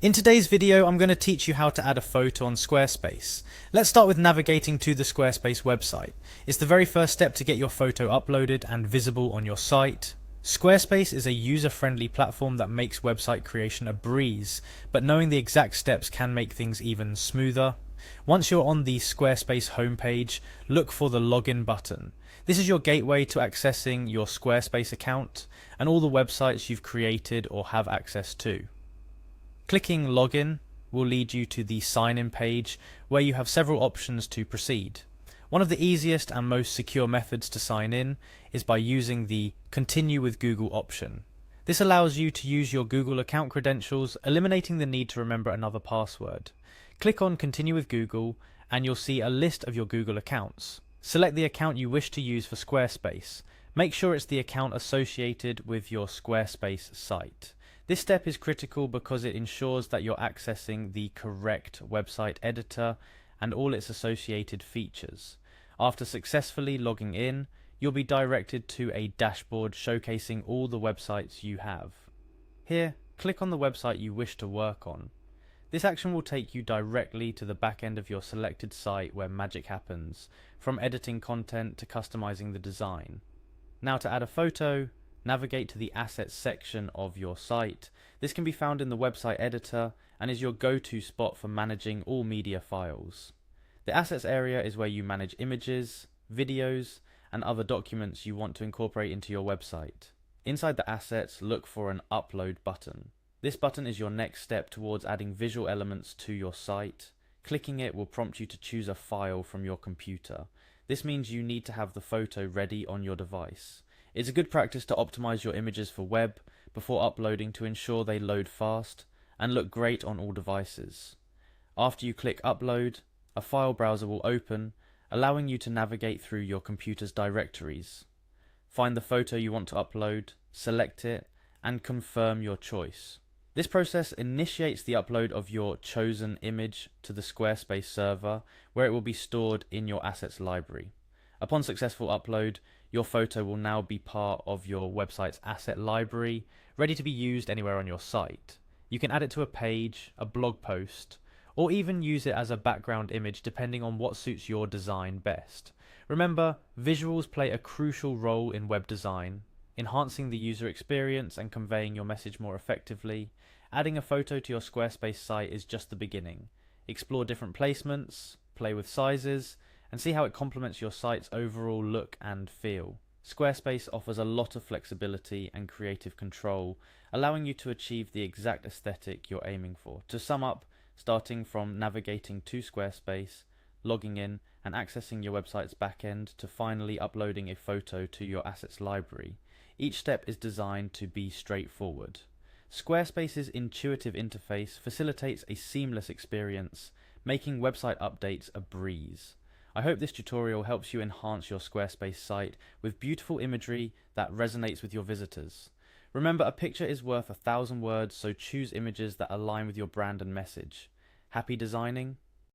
In today's video, I'm going to teach you how to add a photo on Squarespace. Let's start with navigating to the Squarespace website. It's the very first step to get your photo uploaded and visible on your site. Squarespace is a user-friendly platform that makes website creation a breeze, but knowing the exact steps can make things even smoother. Once you're on the Squarespace homepage, look for the login button. This is your gateway to accessing your Squarespace account and all the websites you've created or have access to. Clicking Login will lead you to the sign-in page where you have several options to proceed. One of the easiest and most secure methods to sign in is by using the Continue with Google option. This allows you to use your Google account credentials, eliminating the need to remember another password. Click on Continue with Google and you'll see a list of your Google accounts. Select the account you wish to use for Squarespace. Make sure it's the account associated with your Squarespace site. This step is critical because it ensures that you're accessing the correct website editor and all its associated features. After successfully logging in, you'll be directed to a dashboard showcasing all the websites you have. Here, click on the website you wish to work on. This action will take you directly to the back end of your selected site where magic happens, from editing content to customizing the design. Now to add a photo, navigate to the Assets section of your site. This can be found in the website editor and is your go-to spot for managing all media files. The Assets area is where you manage images, videos, and other documents you want to incorporate into your website. Inside the Assets, look for an Upload button. This button is your next step towards adding visual elements to your site. Clicking it will prompt you to choose a file from your computer. This means you need to have the photo ready on your device. It's a good practice to optimize your images for web before uploading to ensure they load fast and look great on all devices. After you click Upload, a file browser will open, allowing you to navigate through your computer's directories. Find the photo you want to upload, select it, and confirm your choice. This process initiates the upload of your chosen image to the Squarespace server, where it will be stored in your assets library. Upon successful upload, your photo will now be part of your website's asset library, ready to be used anywhere on your site. You can add it to a page, a blog post, or even use it as a background image depending on what suits your design best. Remember, visuals play a crucial role in web design, enhancing the user experience and conveying your message more effectively. Adding a photo to your Squarespace site is just the beginning. Explore different placements, play with sizes, and see how it complements your site's overall look and feel. Squarespace offers a lot of flexibility and creative control, allowing you to achieve the exact aesthetic you're aiming for. To sum up, starting from navigating to Squarespace, logging in and accessing your website's backend to finally uploading a photo to your assets library, each step is designed to be straightforward. Squarespace's intuitive interface facilitates a seamless experience, making website updates a breeze. I hope this tutorial helps you enhance your Squarespace site with beautiful imagery that resonates with your visitors. Remember, a picture is worth 1,000 words, so choose images that align with your brand and message. Happy designing?